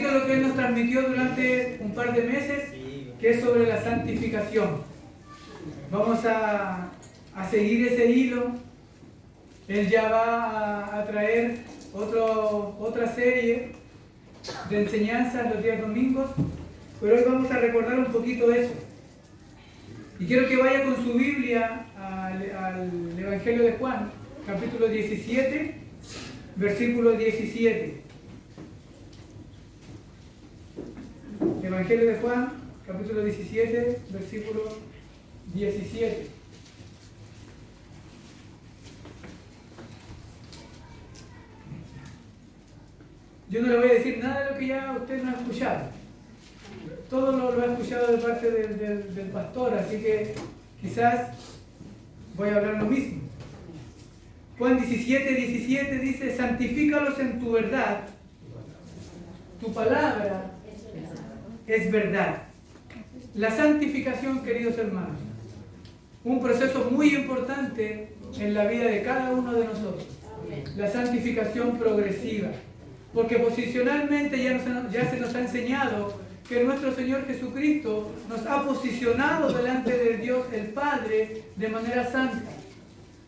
poquito lo que Él nos transmitió durante un par de meses, que es sobre la santificación. Vamos a seguir ese hilo. Él ya va a traer otra serie de enseñanzas los días domingos, pero hoy vamos a recordar un poquito eso. Y quiero que vaya con su Biblia al Evangelio de Juan, capítulo 17, versículo 17. Evangelio de Juan, capítulo 17, versículo 17. Yo no le voy a decir nada de lo que ya usted no ha escuchado. Todo lo ha escuchado de parte del pastor, así que quizás voy a hablar lo mismo. Juan 17, 17 dice: santifícalos en tu verdad, tu palabra es verdad. La santificación, queridos hermanos, un proceso muy importante en la vida de cada uno de nosotros. La santificación progresiva, porque posicionalmente ya se nos ha enseñado que nuestro Señor Jesucristo nos ha posicionado delante de Dios el Padre de manera santa.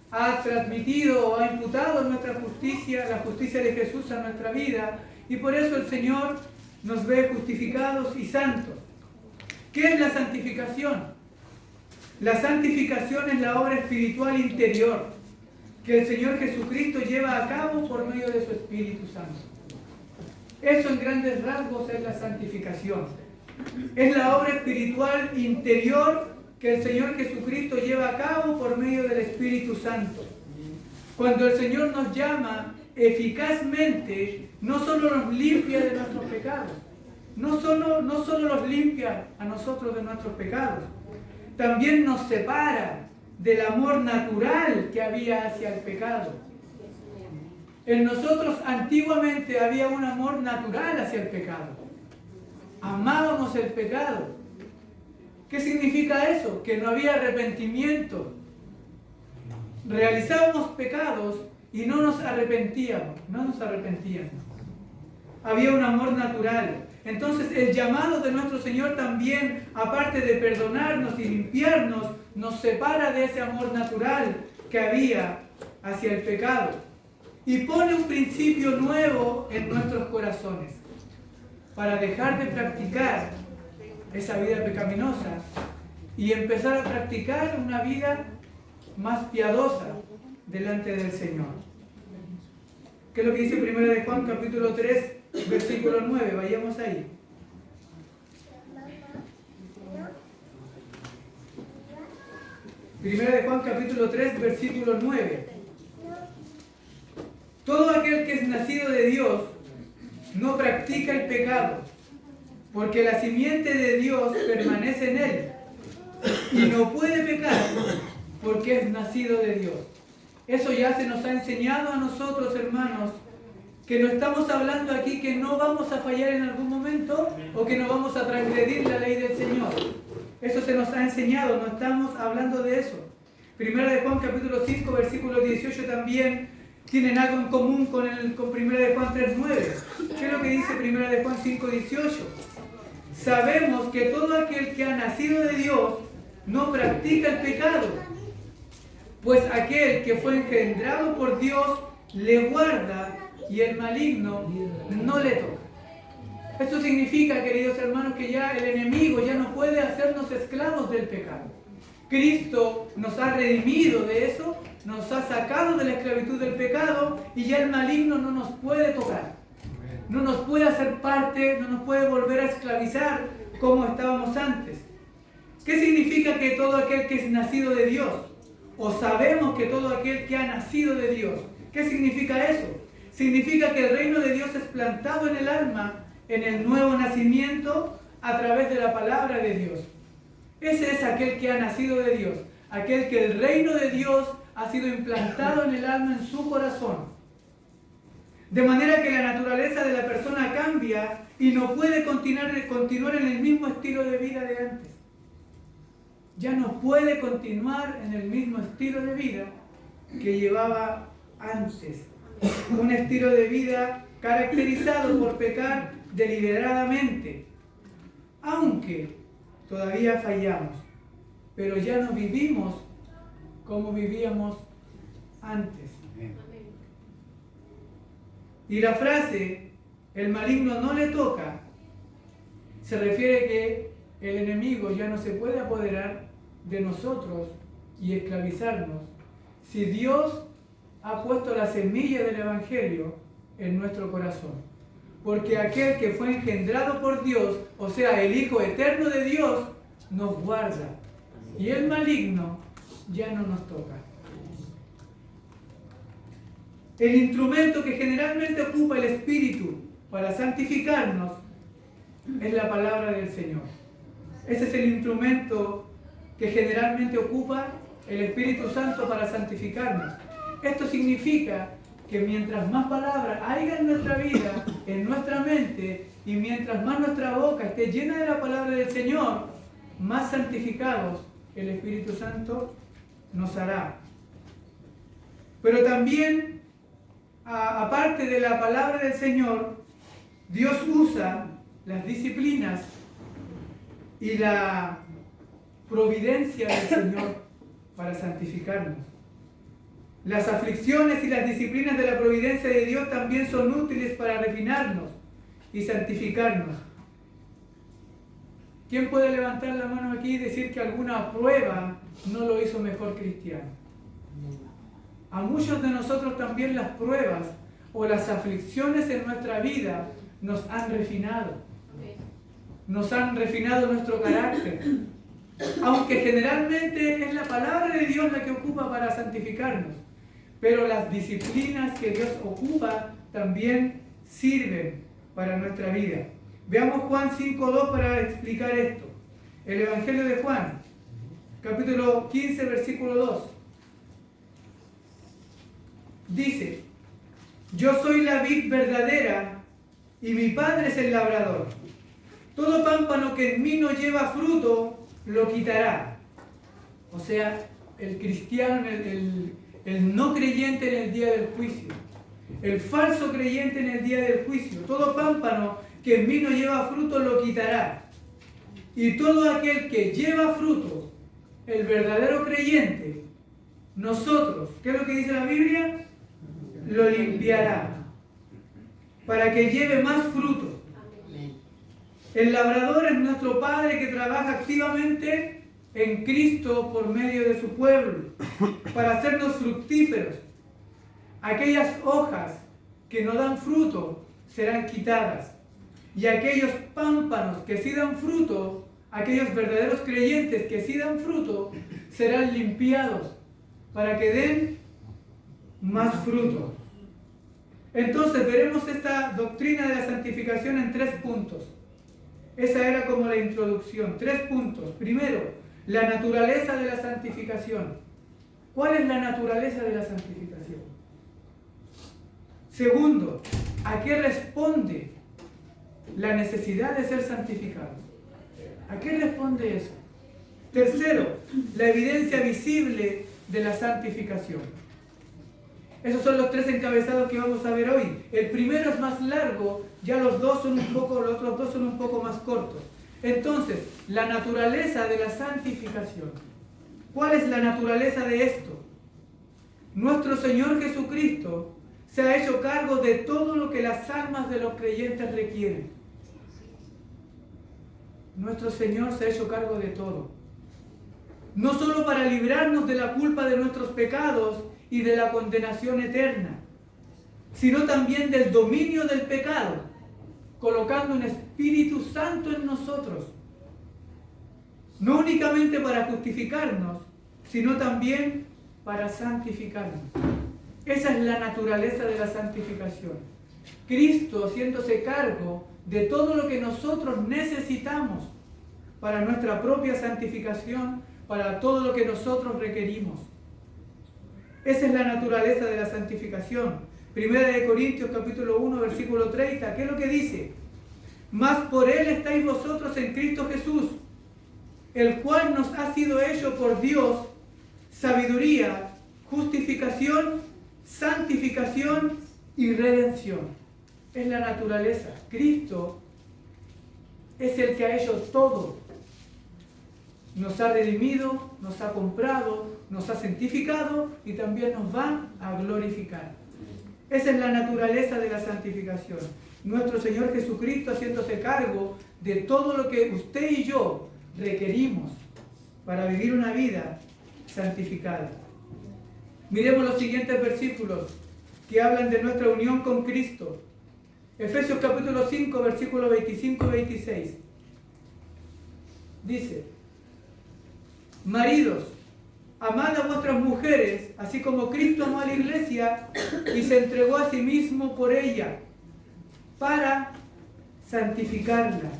Ha transmitido o ha imputado nuestra justicia, la justicia de Jesús a nuestra vida, y por eso el Señor nos ve justificados y santos. ¿Qué es la santificación? La santificación es la obra espiritual interior que el Señor Jesucristo lleva a cabo por medio de su Espíritu Santo. Eso en grandes rasgos es la santificación. Es la obra espiritual interior que el Señor Jesucristo lleva a cabo por medio del Espíritu Santo. Cuando el Señor nos llama eficazmente, no solo nos limpia de nuestros pecados, no solo nos limpia a nosotros de nuestros pecados, también nos separa del amor natural que había hacia el pecado. En nosotros antiguamente había un amor natural hacia el pecado. Amábamos el pecado. ¿Qué significa eso? Que no había arrepentimiento. Realizábamos pecados y no nos arrepentíamos. Había un amor natural. Entonces el llamado de nuestro Señor también, aparte de perdonarnos y limpiarnos, nos separa de ese amor natural que había hacia el pecado y pone un principio nuevo en nuestros corazones para dejar de practicar esa vida pecaminosa y empezar a practicar una vida más piadosa delante del Señor. ¿Qué es lo que dice 1 de Juan capítulo 3, versículo 9? Vayamos ahí. Primera de Juan capítulo 3, versículo 9. Todo aquel que es nacido de Dios no practica el pecado, porque la simiente de Dios permanece en él y no puede pecar porque es nacido de Dios. Eso ya se nos ha enseñado a nosotros, hermanos, que no estamos hablando aquí que no vamos a fallar en algún momento o que no vamos a transgredir la ley del Señor. Eso se nos ha enseñado, no estamos hablando de eso. Primera de Juan capítulo 5, versículo 18 también tienen algo en común con Primera de Juan 3, 9. ¿Qué es lo que dice Primera de Juan 5, 18? Sabemos que todo aquel que ha nacido de Dios no practica el pecado, pues aquel que fue engendrado por Dios le guarda y el maligno no le toca. Esto significa, queridos hermanos, que ya el enemigo ya no puede hacernos esclavos del pecado. Cristo nos ha redimido de eso, nos ha sacado de la esclavitud del pecado y ya el maligno no nos puede tocar. No nos puede hacer parte, no nos puede volver a esclavizar como estábamos antes. ¿Qué significa que todo aquel que es nacido de Dios? O sabemos que todo aquel que ha nacido de Dios. ¿Qué significa eso? Significa que el reino de Dios es plantado en el alma, en el nuevo nacimiento, a través de la palabra de Dios. Ese es aquel que ha nacido de Dios, aquel que el reino de Dios ha sido implantado en el alma, en su corazón. De manera que la naturaleza de la persona cambia y no puede continuar en el mismo estilo de vida de antes. Ya no puede continuar en el mismo estilo de vida que llevaba antes. Un estilo de vida caracterizado por pecar deliberadamente, aunque todavía fallamos, pero ya no vivimos como vivíamos antes. Y la frase, el maligno no le toca, se refiere que el enemigo ya no se puede apoderar de nosotros y esclavizarnos si Dios ha puesto la semilla del Evangelio en nuestro corazón. Porque aquel que fue engendrado por Dios, o sea, el Hijo eterno de Dios, nos guarda. Y el maligno ya no nos toca. El instrumento que generalmente ocupa el Espíritu para santificarnos es la palabra del Señor. Ese es el instrumento que generalmente ocupa el Espíritu Santo para santificarnos. Esto significa que mientras más palabras haya en nuestra vida, en nuestra mente, y mientras más nuestra boca esté llena de la palabra del Señor, más santificados el Espíritu Santo nos hará. Pero también, aparte de la palabra del Señor, Dios usa las disciplinas y la providencia del Señor para santificarnos. Las aflicciones y las disciplinas de la providencia de Dios también son útiles para refinarnos y santificarnos. ¿Quién puede levantar la mano aquí y decir que alguna prueba no lo hizo mejor cristiano? A muchos de nosotros también las pruebas o las aflicciones en nuestra vida nos han refinado. Nos han refinado nuestro carácter. Aunque generalmente es la palabra de Dios la que ocupa para santificarnos. Pero las disciplinas que Dios ocupa también sirven para nuestra vida. Veamos Juan 5:2 para explicar esto. El Evangelio de Juan, capítulo 15, versículo 2. Dice: yo soy la vid verdadera y mi Padre es el labrador. Todo pámpano que en mí no lleva fruto, lo quitará. O sea, el cristiano, el no creyente en el día del juicio, el falso creyente en el día del juicio, todo pámpano que en mí no lleva fruto lo quitará. Y todo aquel que lleva fruto, el verdadero creyente, nosotros, ¿qué es lo que dice la Biblia? Lo limpiará para que lleve más fruto. El labrador es nuestro Padre que trabaja activamente en Cristo por medio de su pueblo, para hacernos fructíferos. Aquellas hojas que no dan fruto serán quitadas, y aquellos pámpanos que sí dan fruto, aquellos verdaderos creyentes que sí dan fruto, serán limpiados para que den más fruto. Entonces veremos esta doctrina de la santificación en 3 puntos. Esa era como la introducción. 3 puntos. Primero, la naturaleza de la santificación. ¿Cuál es la naturaleza de la santificación? Segundo, ¿a qué responde la necesidad de ser santificados? ¿A qué responde eso? Tercero, la evidencia visible de la santificación. Esos son los 3 encabezados que vamos a ver hoy. El primero es más largo, ya los otros dos son un poco más cortos. Entonces, la naturaleza de la santificación. ¿Cuál es la naturaleza de esto? Nuestro Señor Jesucristo se ha hecho cargo de todo lo que las almas de los creyentes requieren. Nuestro Señor se ha hecho cargo de todo. No solo para librarnos de la culpa de nuestros pecados y de la condenación eterna, sino también del dominio del pecado, colocando un Espíritu Santo en nosotros. No únicamente para justificarnos, sino también para santificarnos. Esa es la naturaleza de la santificación. Cristo haciéndose cargo de todo lo que nosotros necesitamos para nuestra propia santificación, para todo lo que nosotros requerimos. Esa es la naturaleza de la santificación. Primera de Corintios capítulo 1 versículo 30. ¿Qué es lo que dice? Mas por Él estáis vosotros en Cristo Jesús, el cual nos ha sido hecho por Dios sabiduría, justificación, santificación y redención. Es la naturaleza. Cristo es el que ha hecho todo. Nos ha redimido, nos ha comprado, nos ha santificado y también nos va a glorificar. Esa es la naturaleza de la santificación. Nuestro Señor Jesucristo haciéndose cargo de todo lo que usted y yo requerimos para vivir una vida santificada. Miremos los siguientes versículos que hablan de nuestra unión con Cristo. Efesios capítulo 5, versículos 25 y 26. Dice: maridos, amad a vuestras mujeres, así como Cristo amó a la iglesia y se entregó a sí mismo por ella, para santificarla,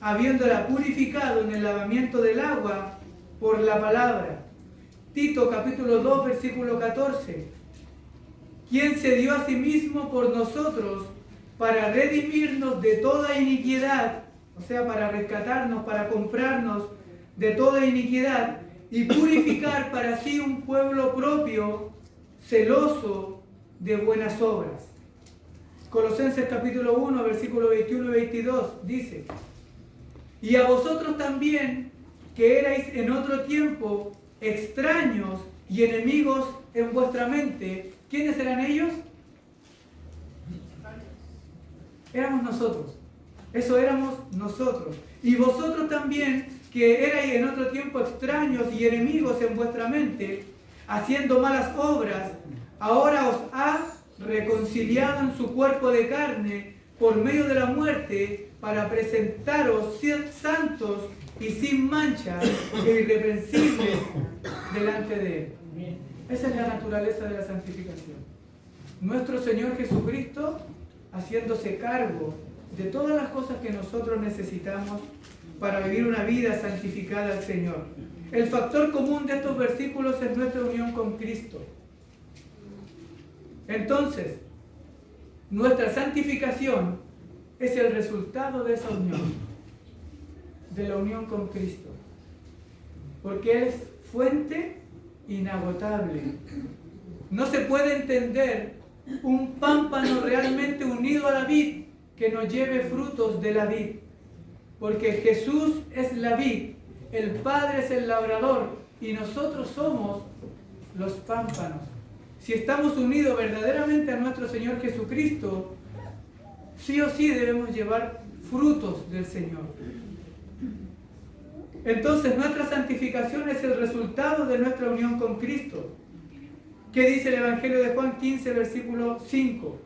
habiéndola purificado en el lavamiento del agua por la palabra. Tito capítulo 2, versículo 14. Quien se dio a sí mismo por nosotros para redimirnos de toda iniquidad, o sea, para rescatarnos, para comprarnos de toda iniquidad y purificar para sí un pueblo propio, celoso de buenas obras. Colosenses capítulo 1, versículo 21 y 22 dice: y a vosotros también, que erais en otro tiempo extraños y enemigos en vuestra mente. ¿Quiénes eran ellos? Éramos nosotros. Eso éramos nosotros. Y vosotros también, que erais en otro tiempo extraños y enemigos en vuestra mente, haciendo malas obras, ahora os ha reconciliado en su cuerpo de carne por medio de la muerte, para presentaros santos y sin mancha e irreprensibles delante de Él. Esa es la naturaleza de la santificación. Nuestro Señor Jesucristo haciéndose cargo de todas las cosas que nosotros necesitamos para vivir una vida santificada al Señor. El factor común de estos versículos es nuestra unión con Cristo. Entonces, nuestra santificación es el resultado de esa unión, de la unión con Cristo. Porque Él es fuente inagotable. No se puede entender un pámpano realmente unido a la vid que nos lleve frutos de la vid. Porque Jesús es la vid, el Padre es el labrador y nosotros somos los pámpanos. Si estamos unidos verdaderamente a nuestro Señor Jesucristo, sí o sí debemos llevar frutos del Señor. Entonces nuestra santificación es el resultado de nuestra unión con Cristo. ¿Qué dice el Evangelio de Juan 15, versículo 5?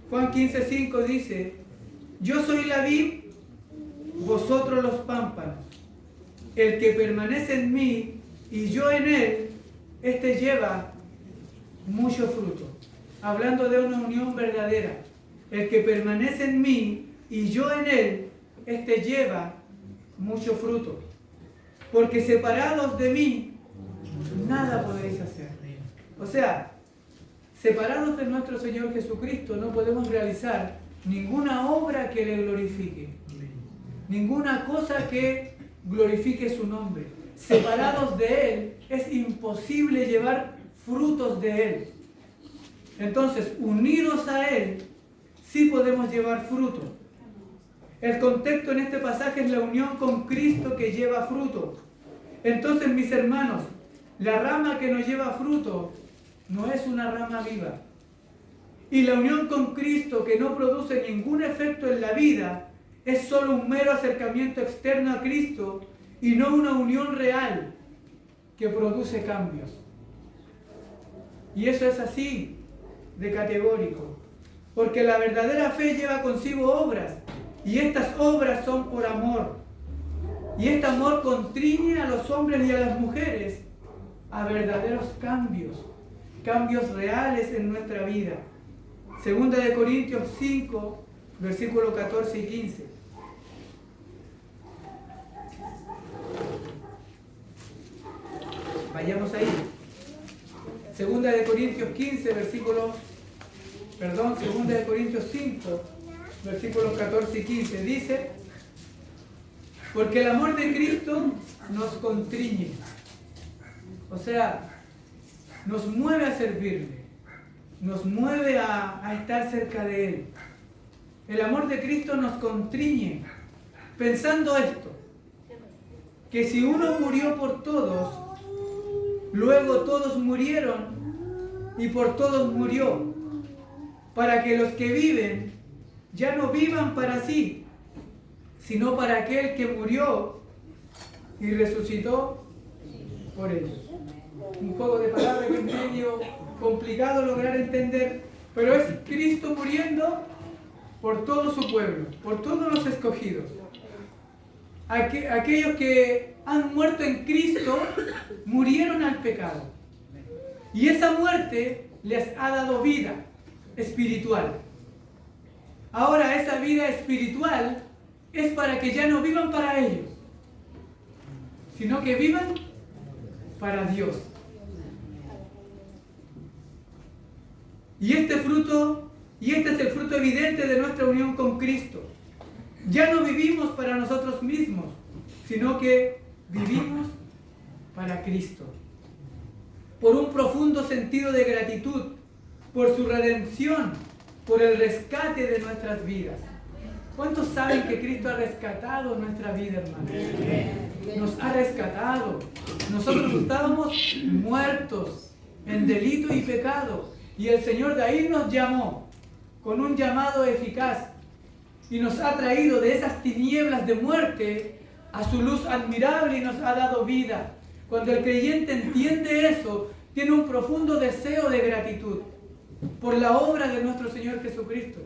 Juan 15, 5 dice: yo soy la vid, vosotros los pámpanos. El que permanece en mí y yo en él, este lleva mucho fruto. Hablando de una unión verdadera. El que permanece en mí y yo en él, este lleva mucho fruto. Porque separados de mí, nada podéis hacer. O sea, separados de nuestro Señor Jesucristo, no podemos realizar ninguna obra que le glorifique. Ninguna cosa que glorifique su nombre. Separados de Él, es imposible llevar frutos de Él. Entonces, unidos a Él, sí podemos llevar fruto. El contexto en este pasaje es la unión con Cristo que lleva fruto. Entonces, mis hermanos, la rama que nos lleva fruto no es una rama viva. Y la unión con Cristo que no produce ningún efecto en la vida es solo un mero acercamiento externo a Cristo y no una unión real que produce cambios. Y eso es así de categórico, porque la verdadera fe lleva consigo obras, y estas obras son por amor, y este amor constriñe a los hombres y a las mujeres a verdaderos cambios reales en nuestra vida. Segunda de Corintios 5, versículos 14 y 15. Vayamos ahí. Segunda de Corintios 5, versículos 14 y 15, dice: porque el amor de Cristo nos constriñe, o sea, nos mueve a servirle, nos mueve a estar cerca de Él. El amor de Cristo nos constriñe, pensando esto, que si uno murió por todos, luego todos murieron y por todos murió, para que los que viven ya no vivan para sí, sino para aquel que murió y resucitó por ellos. Un juego de palabras que es medio complicado lograr entender, pero es Cristo muriendo por todo su pueblo, por todos los escogidos. Aquellos que han muerto en Cristo murieron al pecado. Y esa muerte les ha dado vida espiritual. Ahora esa vida espiritual es para que ya no vivan para ellos, sino que vivan para Dios. Y este es el fruto evidente de nuestra unión con Cristo. Ya no vivimos para nosotros mismos, sino que vivimos para Cristo. Por un profundo sentido de gratitud, por su redención, por el rescate de nuestras vidas. ¿Cuántos saben que Cristo ha rescatado nuestra vida, hermanos? Nos ha rescatado. Nosotros estábamos muertos en delito y pecado. Y el Señor de ahí nos llamó con un llamado eficaz. Y nos ha traído de esas tinieblas de muerte a su luz admirable y nos ha dado vida. Cuando el creyente entiende eso, tiene un profundo deseo de gratitud por la obra de nuestro Señor Jesucristo.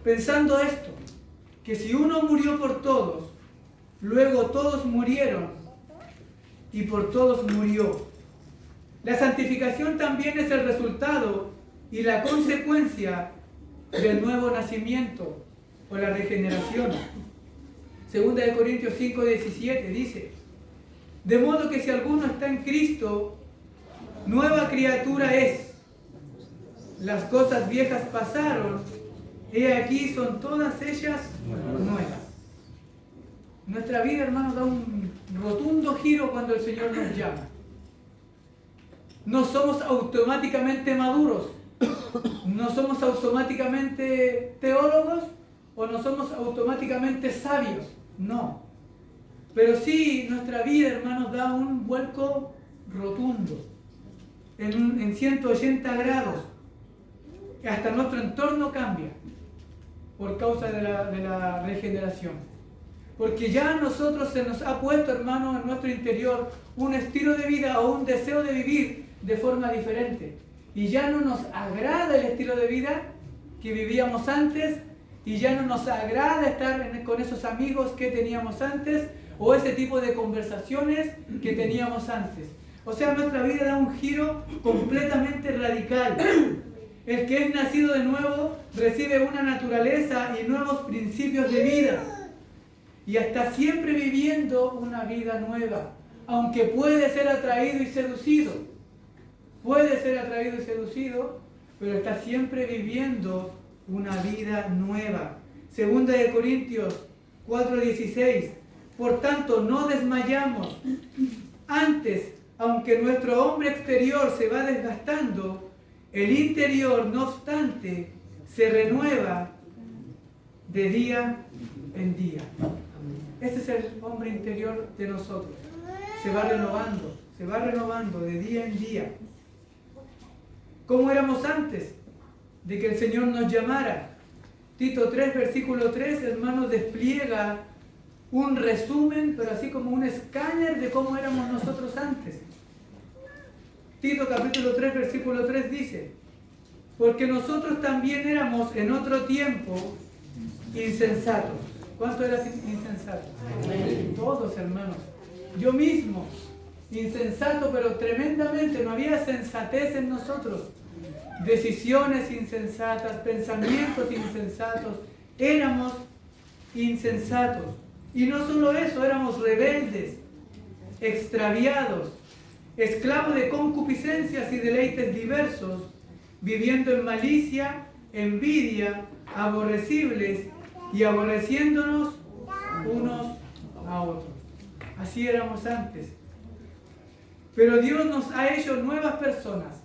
Pensando esto, que si uno murió por todos, luego todos murieron y por todos murió. La santificación también es el resultado y la consecuencia del nuevo nacimiento o la regeneración. Segunda de Corintios 5:17 dice: de modo que si alguno está en Cristo, nueva criatura es. Las cosas viejas pasaron, he aquí son todas ellas nuevas. Nuestra vida, hermanos, da un rotundo giro cuando el Señor nos llama. No somos automáticamente maduros, no somos automáticamente teólogos o no somos automáticamente sabios, no. Pero sí, nuestra vida, hermanos, da un vuelco rotundo, en 180 grados. Hasta nuestro entorno cambia por causa de la regeneración. Porque ya a nosotros se nos ha puesto, hermanos, en nuestro interior un estilo de vida o un deseo de vivir de forma diferente. Y ya no nos agrada el estilo de vida que vivíamos antes, y ya no nos agrada estar con esos amigos que teníamos antes, o ese tipo de conversaciones que teníamos antes. O sea, nuestra vida da un giro completamente radical. El que es nacido de nuevo recibe una naturaleza y nuevos principios de vida. Y está siempre viviendo una vida nueva, aunque puede ser atraído y seducido. Puede ser atraído y seducido, pero está siempre viviendo una vida nueva. Segunda de Corintios 4:16. Por tanto, no desmayamos. Antes, aunque nuestro hombre exterior se va desgastando, el interior, no obstante, se renueva de día en día. Ese es el hombre interior de nosotros. Se va renovando de día en día. ¿Cómo éramos antes de que el Señor nos llamara? Tito 3, versículo 3, hermanos, despliega un resumen, pero así como un escáner de cómo éramos nosotros antes. Tito capítulo 3, versículo 3 dice: porque nosotros también éramos en otro tiempo insensatos. ¿Cuánto eras insensato? Todos, hermanos. Yo mismo, insensato, pero tremendamente, no había sensatez en nosotros. Decisiones insensatas, pensamientos insensatos. Éramos insensatos. Y no solo eso, éramos rebeldes, extraviados, esclavos de concupiscencias y deleites diversos, viviendo en malicia, envidia, aborrecibles y aborreciéndonos unos a otros. Así éramos antes. Pero Dios nos ha hecho nuevas personas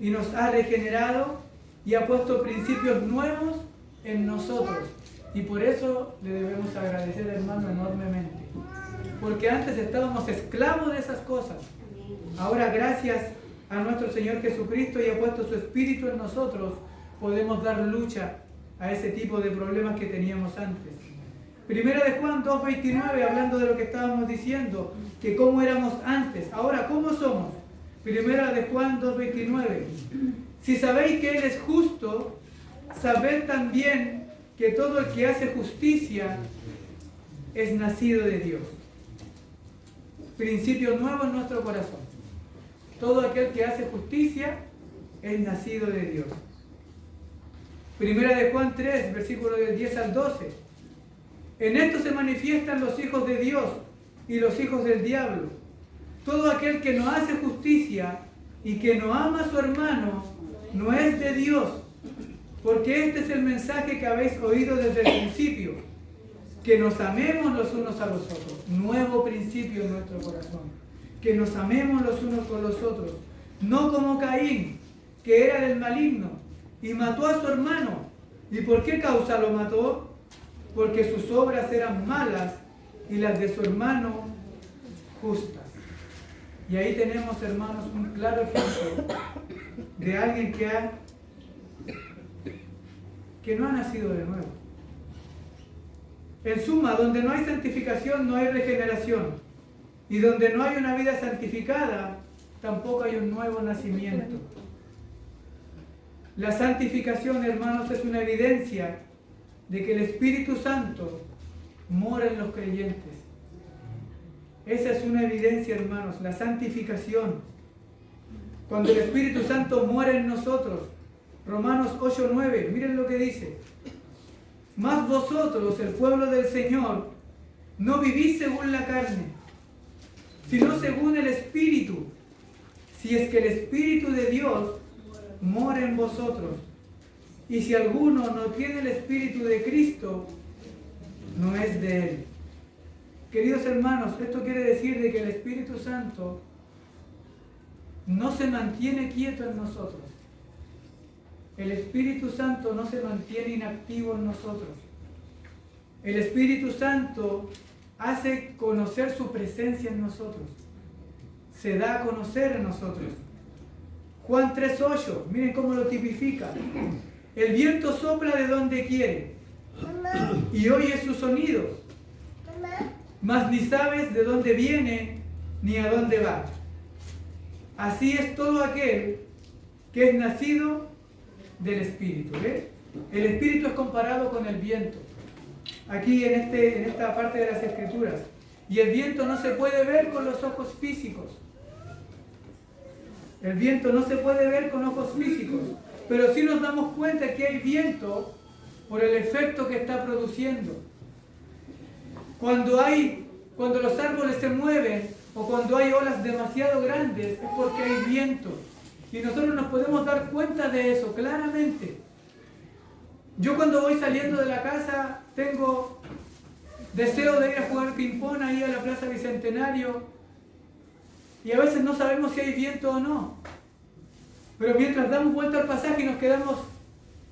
y nos ha regenerado y ha puesto principios nuevos en nosotros. Y por eso le debemos agradecer, hermano, enormemente. Porque antes estábamos esclavos de esas cosas. Ahora, gracias a nuestro Señor Jesucristo y ha puesto su Espíritu en nosotros, podemos dar lucha a ese tipo de problemas que teníamos antes. Primera de Juan 2:29, hablando de lo que estábamos diciendo, que cómo éramos antes. Ahora, ¿cómo somos? Primera de Juan 2:29. Si sabéis que Él es justo, sabed también que todo el que hace justicia es nacido de Dios. Principio nuevo en nuestro corazón. Todo aquel que hace justicia es nacido de Dios. Primera de Juan 3, versículo del 10 al 12. En esto se manifiestan los hijos de Dios y los hijos del diablo. Todo aquel que no hace justicia y que no ama a su hermano no es de Dios, porque este es el mensaje que habéis oído desde el principio, que nos amemos los unos a los otros. Nuevo principio en nuestro corazón, que nos amemos los unos con los otros, no como Caín, que era del maligno y mató a su hermano. ¿Y por qué causa lo mató? Porque sus obras eran malas y las de su hermano justas. Y ahí tenemos, hermanos, un claro ejemplo de alguien que no ha nacido de nuevo. En suma, donde no hay santificación no hay regeneración, y donde no hay una vida santificada tampoco hay un nuevo nacimiento. La santificación, hermanos, es una evidencia de que el Espíritu Santo mora en los creyentes. Esa es una evidencia, hermanos, la santificación. Cuando el Espíritu Santo muere en nosotros. Romanos 8:9, miren lo que dice. Mas vosotros, el pueblo del Señor, no vivís según la carne, sino según el Espíritu, si es que el Espíritu de Dios mora en vosotros. Y si alguno no tiene el Espíritu de Cristo, no es de Él. Queridos hermanos, esto quiere decir de que el Espíritu Santo no se mantiene quieto en nosotros. El Espíritu Santo no se mantiene inactivo en nosotros. El Espíritu Santo hace conocer su presencia en nosotros. Se da a conocer en nosotros. Juan 3:8, miren cómo lo tipifica. El viento sopla de donde quiere y oyes su sonido, mas ni sabes de dónde viene ni a dónde va. Así es todo aquel que es nacido del Espíritu. ¿Ves? El Espíritu es comparado con el viento. Aquí en esta parte de las Escrituras. Y el viento no se puede ver con los ojos físicos. El viento no se puede ver con ojos físicos. Pero sí nos damos cuenta que hay viento por el efecto que está produciendo. Cuando los árboles se mueven o cuando hay olas demasiado grandes es porque hay viento. Y nosotros nos podemos dar cuenta de eso claramente. Yo cuando voy saliendo de la casa tengo deseo de ir a jugar ping-pong ahí a la Plaza Bicentenario y a veces no sabemos si hay viento o no. Pero mientras damos vuelta al pasaje y nos quedamos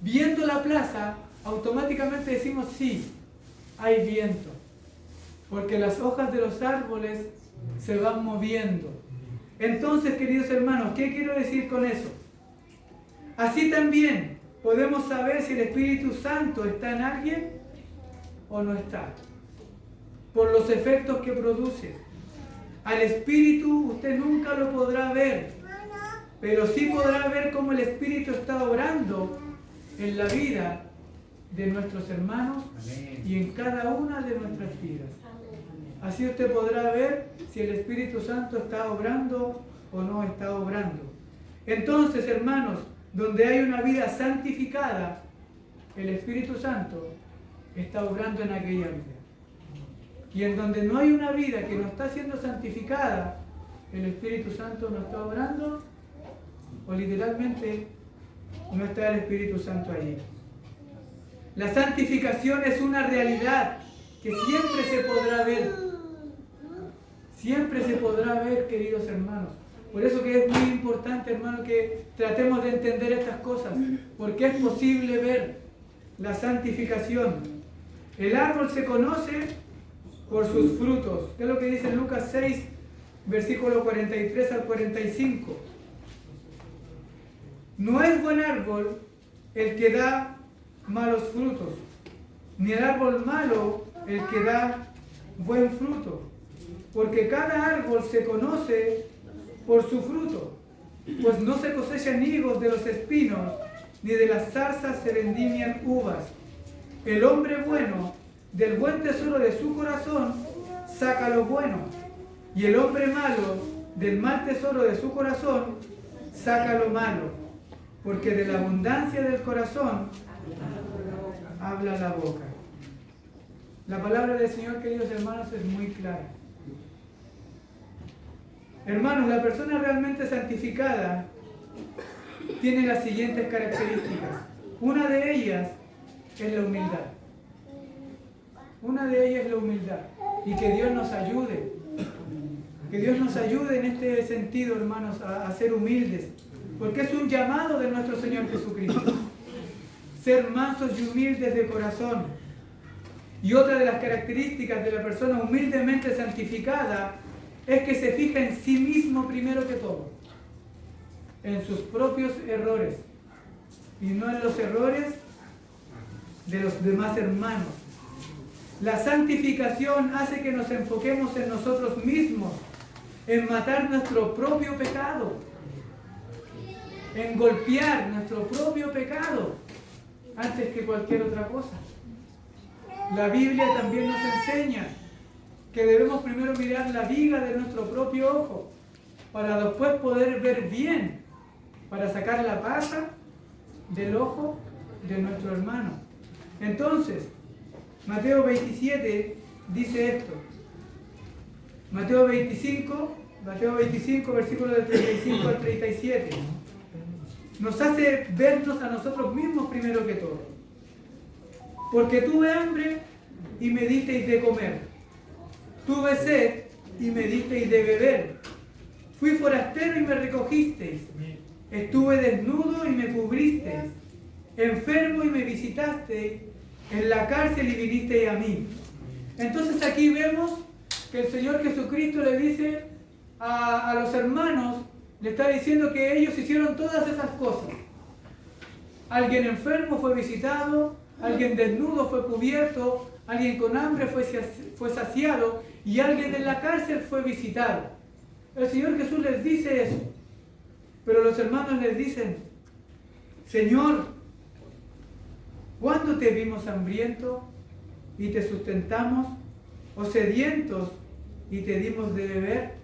viendo la plaza, automáticamente decimos sí, hay viento. Porque las hojas de los árboles se van moviendo. Entonces, queridos hermanos, ¿qué quiero decir con eso? Así también podemos saber si el Espíritu Santo está en alguien o no está. Por los efectos que produce. Al Espíritu usted nunca lo podrá ver, pero sí podrá ver cómo el Espíritu está obrando en la vida de nuestros hermanos y en cada una de nuestras vidas. Así usted podrá ver si el Espíritu Santo está obrando o no está obrando. Entonces, hermanos, donde hay una vida santificada, el Espíritu Santo está obrando en aquella vida. Y en donde no hay una vida que no está siendo santificada, el Espíritu Santo no está obrando, o literalmente no está el Espíritu Santo allí. La santificación es una realidad que siempre se podrá ver. Siempre se podrá ver, queridos hermanos. Por eso que es muy importante, hermano, que tratemos de entender estas cosas, porque es posible ver la santificación. El árbol se conoce por sus frutos. ¿Qué es lo que dice Lucas 6, versículo 43 al 45? No es buen árbol el que da malos frutos, ni el árbol malo el que da buen fruto, porque cada árbol se conoce por su fruto, pues no se cosechan higos de los espinos, ni de las zarzas se vendimian uvas. El hombre bueno del buen tesoro de su corazón saca lo bueno, y el hombre malo del mal tesoro de su corazón saca lo malo, porque de la abundancia del corazón habla la boca. La palabra del Señor, queridos hermanos, es muy clara. Hermanos, la persona realmente santificada tiene las siguientes características. Una de ellas es la humildad. Una de ellas es la humildad. Y que Dios nos ayude. Que Dios nos ayude en este sentido, hermanos, a ser humildes. Porque es un llamado de nuestro Señor Jesucristo. Ser mansos y humildes de corazón. Y otra de las características de la persona humildemente santificada es que se fija en sí mismo primero que todo, en sus propios errores y no en los errores de los demás hermanos. La santificación hace que nos enfoquemos en nosotros mismos, en matar nuestro propio pecado, en golpear nuestro propio pecado antes que cualquier otra cosa. La Biblia también nos enseña que debemos primero mirar la viga de nuestro propio ojo para después poder ver bien, para sacar la paja del ojo de nuestro hermano. Entonces, Mateo 27 dice esto. Mateo 25, versículos del 35 al 37. Nos hace vernos a nosotros mismos primero que todo. Porque tuve hambre y me disteis de comer. Tuve sed y me disteis de beber. Fui forastero y me recogisteis. Estuve desnudo y me cubristeis. Enfermo y me visitasteis. En la cárcel y vinisteis a mí. Entonces aquí vemos que el Señor Jesucristo le dice a los hermanos, le está diciendo que ellos hicieron todas esas cosas. Alguien enfermo fue visitado, alguien desnudo fue cubierto, alguien con hambre fue saciado y alguien en la cárcel fue visitado. El Señor Jesús les dice eso, pero los hermanos les dicen, Señor, ¿cuándo te vimos hambriento y te sustentamos, o sedientos y te dimos de beber?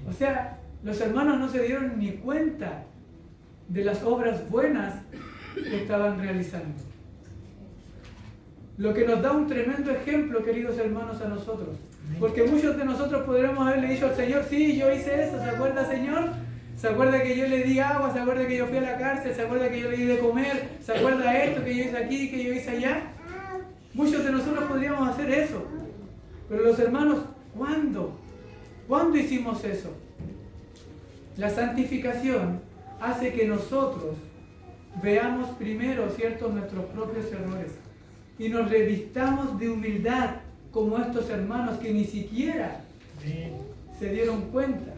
O sea, los hermanos no se dieron ni cuenta de las obras buenas que estaban realizando. Lo que nos da un tremendo ejemplo, queridos hermanos, a nosotros. Porque muchos de nosotros podremos haberle dicho al Señor, sí, yo hice eso, ¿se acuerda, Señor? ¿Se acuerda que yo le di agua? ¿Se acuerda que yo fui a la cárcel? ¿Se acuerda que yo le di de comer? ¿Se acuerda esto que yo hice aquí, que yo hice allá? Muchos de nosotros podríamos hacer eso. Pero los hermanos, ¿cuándo? ¿Cuándo hicimos eso? La santificación hace que nosotros veamos primero, ¿cierto?, nuestros propios errores y nos revistamos de humildad como estos hermanos que ni siquiera se dieron cuenta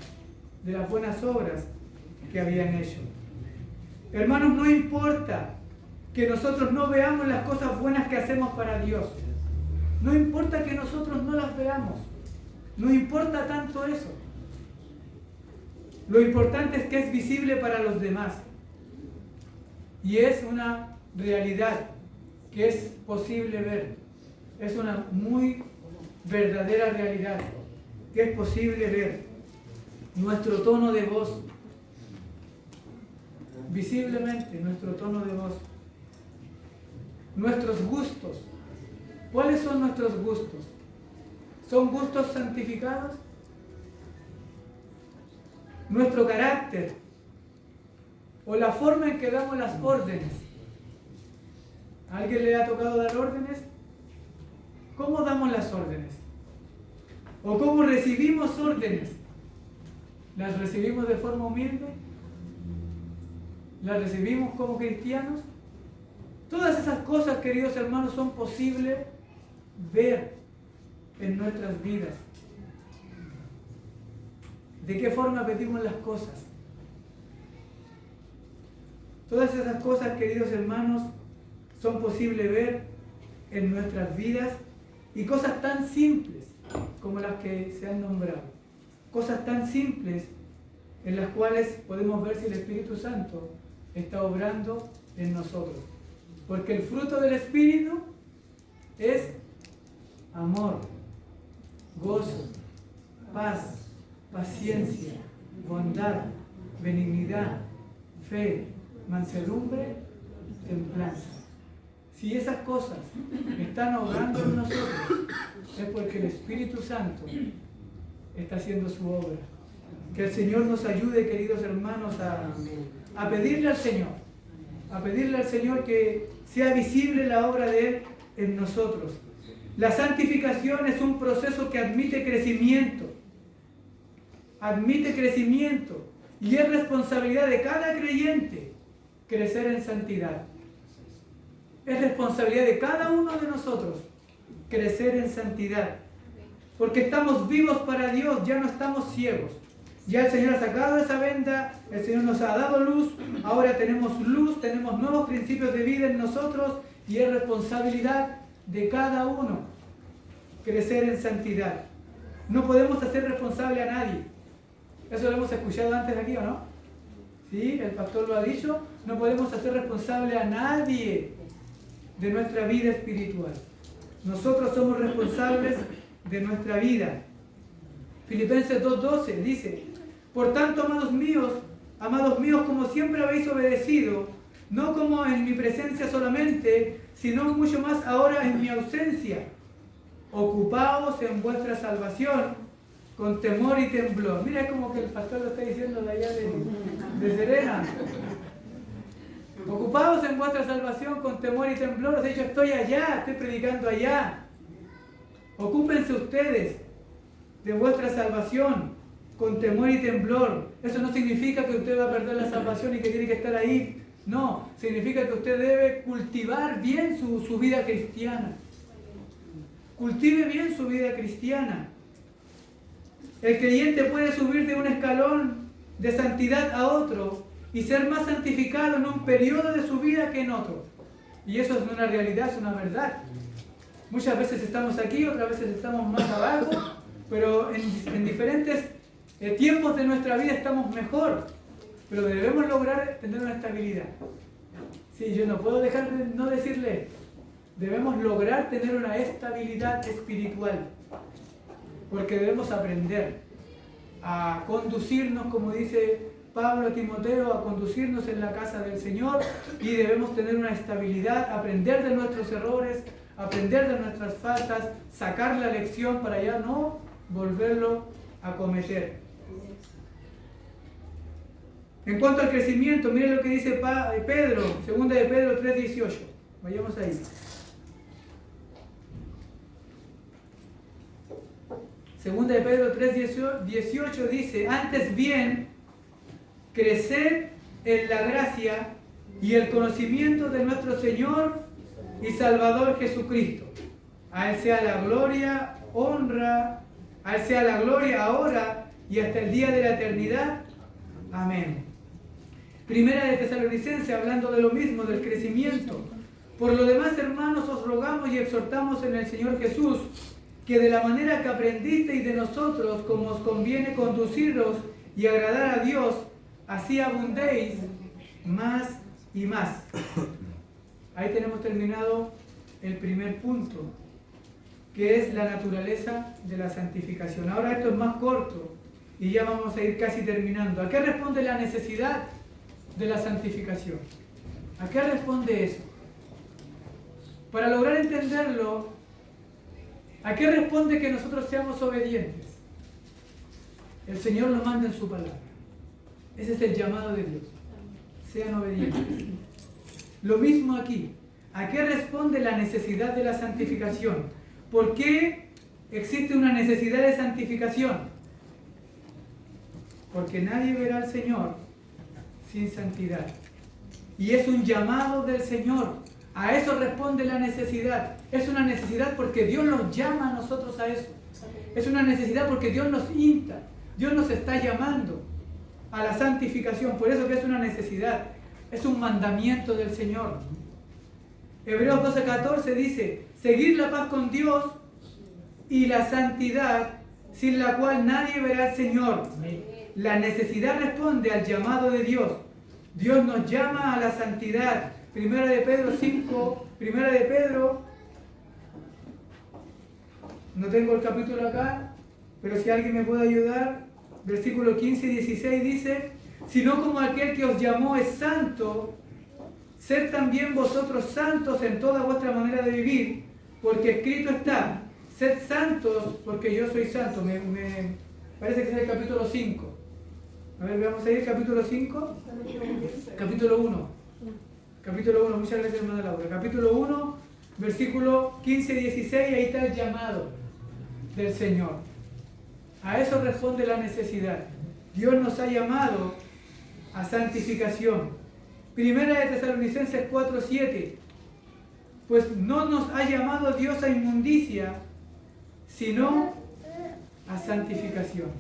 de las buenas obras que habían hecho. Hermanos, no importa que nosotros no veamos las cosas buenas que hacemos para Dios. No importa que nosotros no las veamos. No importa tanto eso. Lo importante es que es visible para los demás. Y es una realidad que es posible ver. Es una muy verdadera realidad que es posible ver. Nuestro tono de voz. Visiblemente, nuestro tono de voz. Nuestros gustos. ¿Cuáles son nuestros gustos? ¿Son gustos santificados? Nuestro carácter o la forma en que damos las órdenes. ¿A alguien le ha tocado dar órdenes? ¿Cómo damos las órdenes? ¿O cómo recibimos órdenes? ¿Las recibimos de forma humilde? ¿Las recibimos como cristianos? Todas esas cosas, queridos hermanos, son posibles ver en nuestras vidas. ¿De qué forma pedimos las cosas? Todas esas cosas, queridos hermanos, son posibles ver en nuestras vidas, y cosas tan simples como las que se han nombrado. Cosas tan simples en las cuales podemos ver si el Espíritu Santo está obrando en nosotros. Porque el fruto del Espíritu es amor, gozo, paz, paciencia, bondad, benignidad, fe, mansedumbre, templanza. Si esas cosas están obrando en nosotros, es porque el Espíritu Santo está haciendo su obra. Que el Señor nos ayude, queridos hermanos, a pedirle al Señor que sea visible la obra de Él en nosotros. La santificación es un proceso que admite crecimiento, y es responsabilidad de cada creyente crecer en santidad. Es responsabilidad de cada uno de nosotros crecer en santidad, porque estamos vivos para Dios, ya no estamos ciegos. Ya el Señor ha sacado esa venda, el Señor nos ha dado luz, ahora tenemos luz, tenemos nuevos principios de vida en nosotros, y es responsabilidad de cada uno crecer en santidad. No podemos hacer responsable a nadie. Eso lo hemos escuchado antes aquí, ¿o no? Sí, el pastor lo ha dicho. No podemos hacer responsable a nadie de nuestra vida espiritual. Nosotros somos responsables de nuestra vida. Filipenses 2:12 dice: por tanto, amados míos, como siempre habéis obedecido, no como en mi presencia solamente, sino mucho más ahora en mi ausencia, ocupaos en vuestra salvación con temor y temblor. Mira, es como que el pastor lo está diciendo de allá de Serena. Ocupaos en vuestra salvación con temor y temblor. O sea, yo estoy allá, estoy predicando allá. Ocúpense ustedes de vuestra salvación con temor y temblor. Eso no significa que usted va a perder la salvación y que tiene que estar ahí. No, significa que usted debe cultivar bien su vida cristiana. Cultive bien su vida cristiana. El creyente puede subir de un escalón de santidad a otro y ser más santificado en un periodo de su vida que en otro. Y eso es una realidad, es una verdad. Muchas veces estamos aquí, otras veces estamos más abajo, pero en diferentes tiempos de nuestra vida estamos mejor. Pero debemos lograr tener una estabilidad. Sí, yo no puedo dejar de no decirle esto. Debemos lograr tener una estabilidad espiritual. Porque debemos aprender a conducirnos, como dice Pablo a Timoteo, a conducirnos en la casa del Señor, y debemos tener una estabilidad, aprender de nuestros errores, aprender de nuestras faltas, sacar la lección para ya no volverlo a cometer. En cuanto al crecimiento, miren lo que dice Pedro, 2 de Pedro 3:18. Vayamos ahí. Segunda de Pedro 3:18 dice: antes bien, creced en la gracia y el conocimiento de nuestro Señor y Salvador Jesucristo. A Él sea la gloria, honra, a Él sea la gloria ahora y hasta el día de la eternidad. Amén. Primera de Tesalonicenses, hablando de lo mismo, del crecimiento. Por lo demás, hermanos, os rogamos y exhortamos en el Señor Jesús, que de la manera que aprendisteis de nosotros, como os conviene conduciros y agradar a Dios, así abundéis más y más. Ahí tenemos terminado el primer punto, que es la naturaleza de la santificación. Ahora esto es más corto y ya vamos a ir casi terminando. ¿A qué responde la necesidad de la santificación? ¿A qué responde eso? Para lograr entenderlo, ¿a qué responde que nosotros seamos obedientes? El Señor nos manda en su palabra. Ese es el llamado de Dios. Sean obedientes. Lo mismo aquí. ¿A qué responde la necesidad de la santificación? ¿Por qué existe una necesidad de santificación? porque nadie verá al Señor sin santidad. Y es un llamado del Señor. A eso responde la necesidad. Es una necesidad porque Dios nos llama a nosotros a eso. Es una necesidad porque Dios nos insta. Dios nos está llamando a la santificación. Por eso que es una necesidad. Es un mandamiento del Señor. Hebreos 12:14 dice: seguir la paz con Dios y la santidad, sin la cual nadie verá al Señor. La necesidad responde al llamado de Dios. Dios nos llama a la santidad. Primera de Pedro 5, Primera de Pedro, no tengo el capítulo acá, pero si alguien me puede ayudar, versículo 15 y 16 dice: sino como aquel que os llamó es santo, sed también vosotros santos en toda vuestra manera de vivir, porque escrito está: sed santos porque yo soy santo. Me parece que es el capítulo 5. A ver, vamos a ir capítulo 5. Capítulo 1. Capítulo 1, muchas gracias hermana Laura. Capítulo 1, versículo 15 y 16, ahí está el llamado del Señor. A eso responde la necesidad. Dios nos ha llamado a santificación. Primera de Tesalonicenses 4:7. Pues no nos ha llamado Dios a inmundicia, sino a santificación.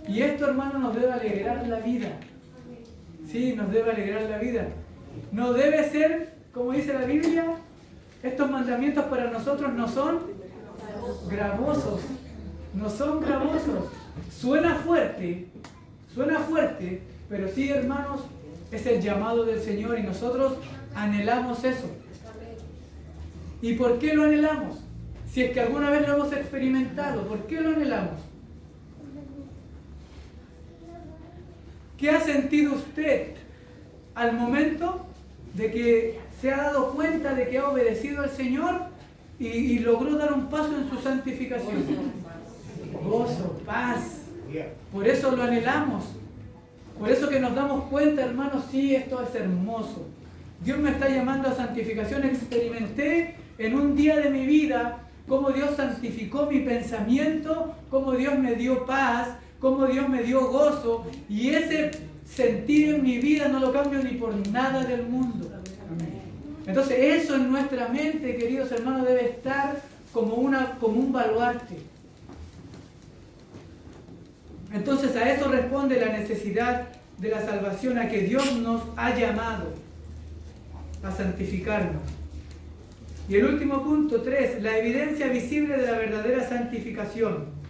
Y esto, hermano, nos debe alegrar la vida. Sí, nos debe alegrar la vida. No debe ser, como dice la Biblia, estos mandamientos para nosotros no son gravosos. No son gravosos. Suena fuerte, pero sí, hermanos, es el llamado del Señor y nosotros anhelamos eso. ¿Y por qué lo anhelamos? Si es que alguna vez lo hemos experimentado, ¿por qué lo anhelamos? ¿Qué ha sentido usted al momento de que se ha dado cuenta de que ha obedecido al Señor y logró dar un paso en su santificación? Gozo, paz. Por eso lo anhelamos. Por eso que nos damos cuenta, hermanos, sí, esto es hermoso. Dios me está llamando a santificación. Experimenté en un día de mi vida cómo Dios santificó mi pensamiento, cómo Dios me dio paz, cómo Dios me dio gozo, y ese sentir en mi vida no lo cambio ni por nada del mundo. Entonces eso en nuestra mente, queridos hermanos, debe estar como un baluarte. Entonces a eso responde la necesidad de la salvación, a que Dios nos ha llamado a santificarnos. Y el último punto, 3, la evidencia visible de la verdadera santificación.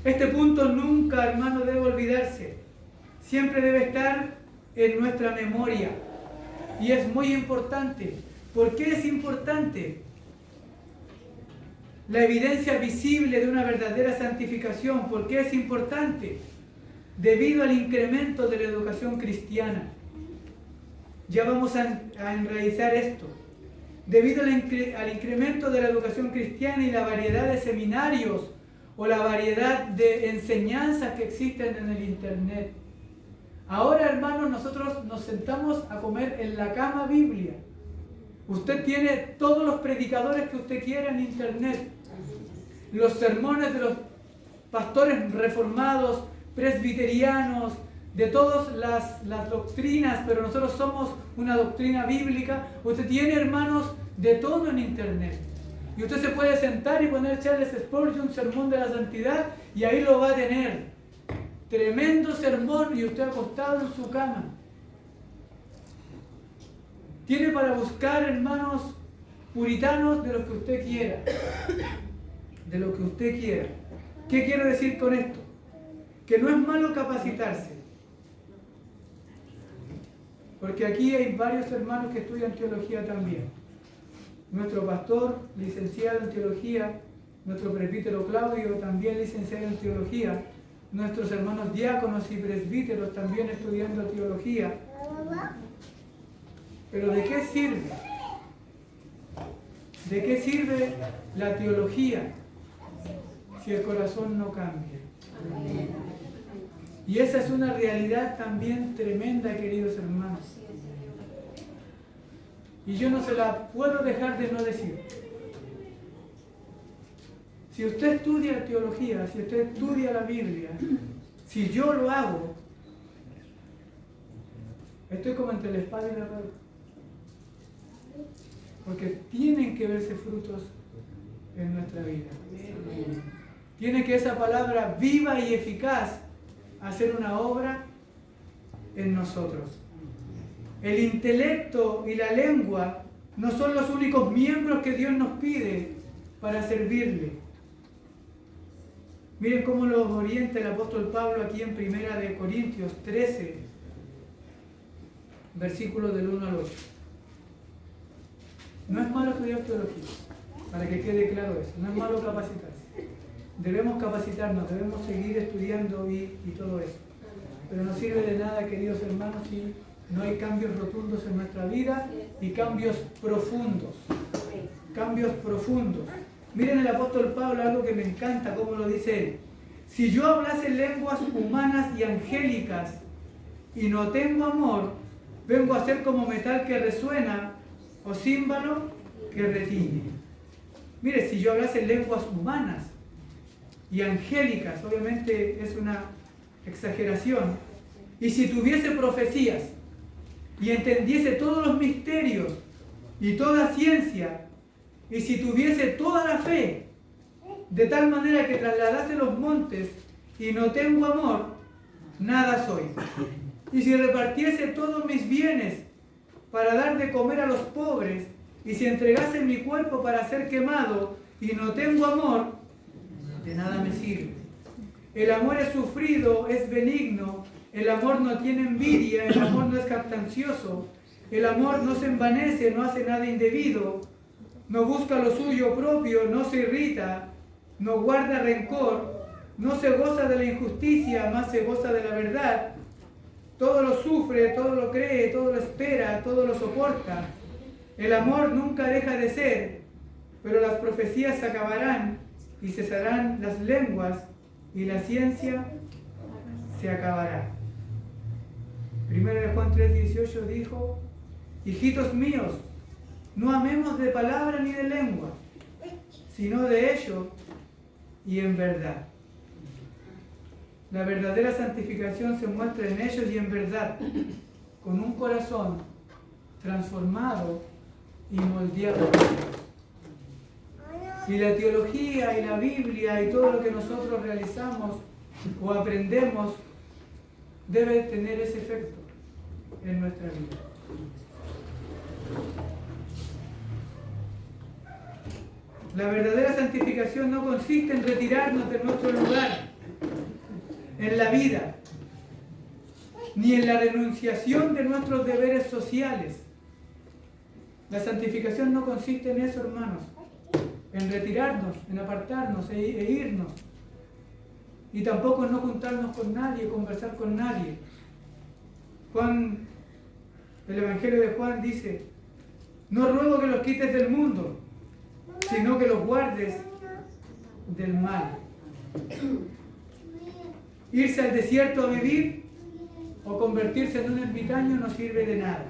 Este punto nunca, hermano, debe olvidarse. Siempre debe estar en nuestra memoria. Y es muy importante. ¿Por qué es importante? La evidencia visible de una verdadera santificación. ¿Por qué es importante? Debido al incremento de la educación cristiana. Ya vamos a enraizar esto. Debido al incremento de la educación cristiana y la variedad de seminarios o la variedad de enseñanzas que existen en el internet. Ahora, hermanos, nosotros nos sentamos a comer en la cama Biblia. Usted tiene todos los predicadores que usted quiera en internet. Los sermones de los pastores reformados, presbiterianos, de todas las doctrinas, pero nosotros somos una doctrina bíblica. Usted tiene, hermanos, de todo en internet. Y usted se puede sentar y poner Charles Spurgeon, sermón de la santidad, y ahí lo va a tener. Tremendo sermón, y usted acostado en su cama. Tiene para buscar, hermanos, puritanos de lo que usted quiera. De lo que usted quiera. ¿Qué quiero decir con esto? Que no es malo capacitarse. Porque aquí hay varios hermanos que estudian teología también. Nuestro pastor, licenciado en teología, nuestro presbítero Claudio, también licenciado en teología, nuestros hermanos diáconos y presbíteros también estudiando teología. Pero ¿de qué sirve? ¿De qué sirve la teología si el corazón no cambia? Y esa es una realidad también tremenda, queridos hermanos. Y yo no se la puedo dejar de no decir. Si usted estudia teología, si usted estudia la Biblia, Si yo lo hago, estoy como entre la espada y la pared. Porque tienen que verse frutos en nuestra vida. Tiene que esa palabra viva y eficaz hacer una obra en nosotros. El intelecto y la lengua no son los únicos miembros que Dios nos pide para servirle. Miren cómo los orienta el apóstol Pablo aquí en 1 Corintios 13, versículos del 1 al 8. No es malo estudiar teología, para que quede claro eso. No es malo capacitarse. Debemos capacitarnos, debemos seguir estudiando y todo eso. Pero no sirve de nada, queridos hermanos, si no hay cambios rotundos en nuestra vida y cambios profundos. Cambios profundos. Miren el apóstol Pablo, algo que me encanta, como lo dice él. Si yo hablase lenguas humanas y angélicas y no tengo amor, vengo a ser como metal que resuena o címbalo que retiñe. Mire, si yo hablase lenguas humanas y angélicas, obviamente es una exageración, y si tuviese profecías y entendiese todos los misterios y toda ciencia, y si tuviese toda la fe, de tal manera que trasladase los montes y no tengo amor, nada soy. Y si repartiese todos mis bienes para dar de comer a los pobres, y si entregase mi cuerpo para ser quemado y no tengo amor, de nada me sirve. El amor es sufrido, es benigno, el amor no tiene envidia, el amor no es jactancioso, el amor no se envanece, no hace nada indebido, no busca lo suyo propio, no se irrita, no guarda rencor, no se goza de la injusticia, más se goza de la verdad. Todo lo sufre, todo lo cree, todo lo espera, todo lo soporta. El amor nunca deja de ser, pero las profecías se acabarán y cesarán las lenguas y la ciencia se acabará. 1 Juan 3:18 dijo: hijitos míos, no amemos de palabra ni de lengua, sino de hecho y en verdad. La verdadera santificación se muestra en hechos y en verdad, con un corazón transformado y moldeado. Y la teología y la Biblia y todo lo que nosotros realizamos o aprendemos debe tener ese efecto en nuestra vida. La verdadera santificación no consiste en retirarnos de nuestro lugar en la vida, ni en la renunciación de nuestros deberes sociales. La santificación no consiste en eso, hermanos, en retirarnos, en apartarnos e irnos. Y tampoco en no juntarnos con nadie, conversar con nadie. Juan, el Evangelio de Juan dice: no ruego que los quites del mundo, sino que los guardes del mal. Irse al desierto a vivir o convertirse en un ermitaño no sirve de nada.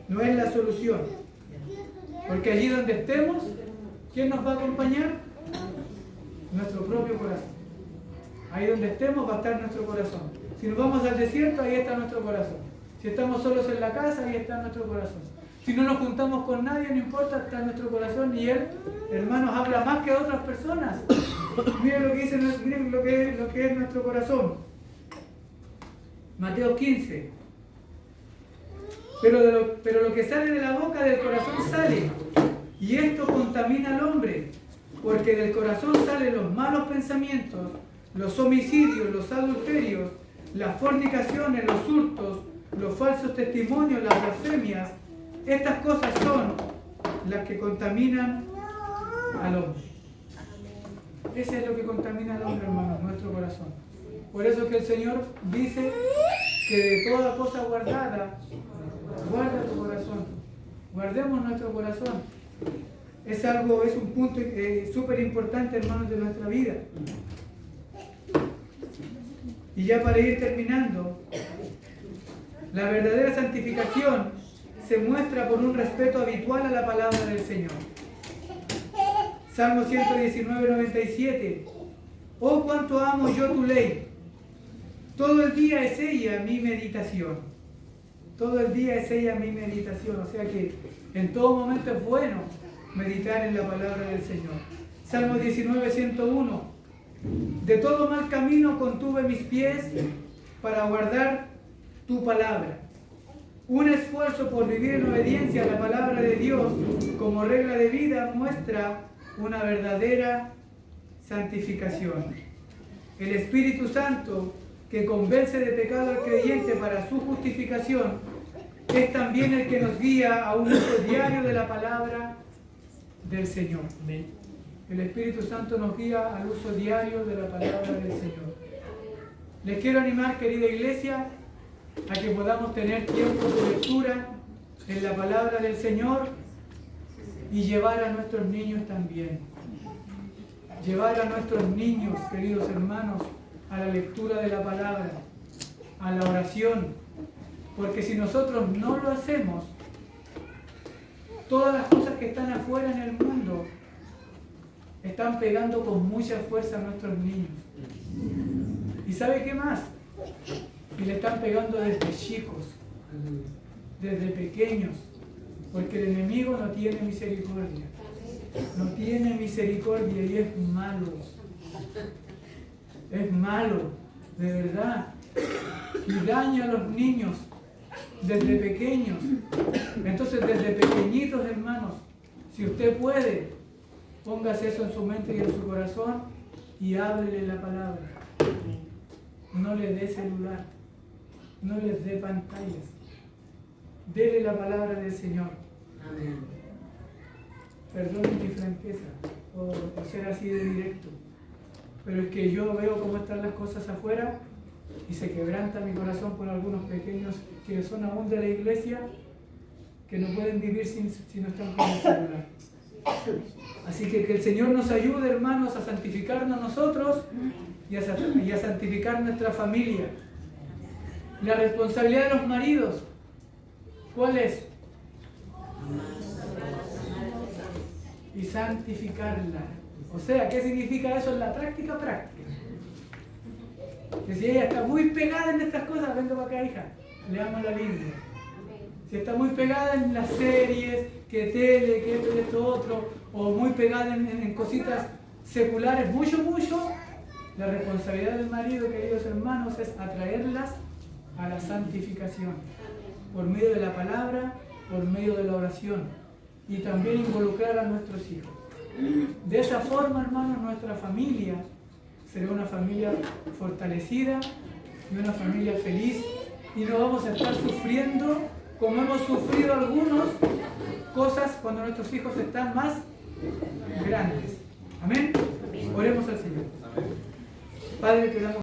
No es la solución. Porque allí donde estemos, ¿quién nos va a acompañar? Nuestro propio corazón. Ahí donde estemos va a estar nuestro corazón. Si nos vamos al desierto, ahí está nuestro corazón. Si estamos solos en la casa, ahí está nuestro corazón. Si no nos juntamos con nadie, no importa, está nuestro corazón. Y Él, hermanos, habla más que otras personas. Miren lo que dice, miren lo que es nuestro corazón. Mateo 15. Pero lo que sale de la boca del corazón sale. Y esto contamina al hombre. Porque del corazón salen los malos pensamientos, los homicidios, los adulterios, las fornicaciones, los hurtos, los falsos testimonios, las blasfemias. Estas cosas son las que contaminan al hombre. Ese es lo que contamina al hombre, hermanos, nuestro corazón. Por eso que el Señor dice que de toda cosa guardada, guarda tu corazón. Guardemos nuestro corazón. Es un punto súper importante, hermanos, de nuestra vida. Y ya para ir terminando, la verdadera santificación se muestra por un respeto habitual a la palabra del Señor. Salmo 119, 97. Oh, cuánto amo yo tu ley. Todo el día es ella mi meditación. Todo el día es ella mi meditación. O sea que en todo momento es bueno meditar en la palabra del Señor. Salmo 19, 101. De todo mal camino contuve mis pies para guardar tu palabra. Un esfuerzo por vivir en obediencia a la palabra de Dios como regla de vida muestra una verdadera santificación. El Espíritu Santo, que convence de pecado al creyente para su justificación, es también el que nos guía a un uso diario de la palabra del Señor. El Espíritu Santo nos guía al uso diario de la palabra del Señor. Les quiero animar, querida iglesia, a que podamos tener tiempo de lectura en la palabra del Señor y llevar a nuestros niños también. Llevar a nuestros niños, queridos hermanos, a la lectura de la palabra, a la oración, porque si nosotros no lo hacemos, todas las cosas que están afuera en el mundo están pegando con mucha fuerza a nuestros niños. ¿Y sabe qué más? Y le están pegando desde chicos, desde pequeños, porque el enemigo no tiene misericordia. No tiene misericordia y es malo. Es malo, de verdad. Y daña a los niños desde pequeños. Entonces, desde pequeñitos, hermanos, si usted puede, póngase eso en su mente y en su corazón y háblele la palabra. No le dé celular, no les dé pantallas. Dele la palabra del Señor. Amén. Perdonen mi franqueza o ser así de directo, pero es que yo veo cómo están las cosas afuera y se quebranta mi corazón por algunos pequeños que son aún de la iglesia, que no pueden vivir si no están con el celular. Así que el Señor nos ayude, hermanos, a santificarnos nosotros y a santificar nuestra familia. La responsabilidad de los maridos, ¿cuál es? Y santificarla. O sea, ¿qué significa eso en la práctica? Que si ella está muy pegada en estas cosas, venga para acá, hija, leamos la Biblia. Si está muy pegada en las series, que tele, que esto, otro, o muy pegada en cositas seculares, mucho, la responsabilidad del marido, queridos hermanos, es atraerlas a la santificación, por medio de la palabra, por medio de la oración, y también involucrar a nuestros hijos. De esa forma, hermanos, nuestra familia será una familia fortalecida y una familia feliz, y no vamos a estar sufriendo como hemos sufrido algunos cosas cuando nuestros hijos están más grandes. Amén. Oremos al Señor. Padre, te damos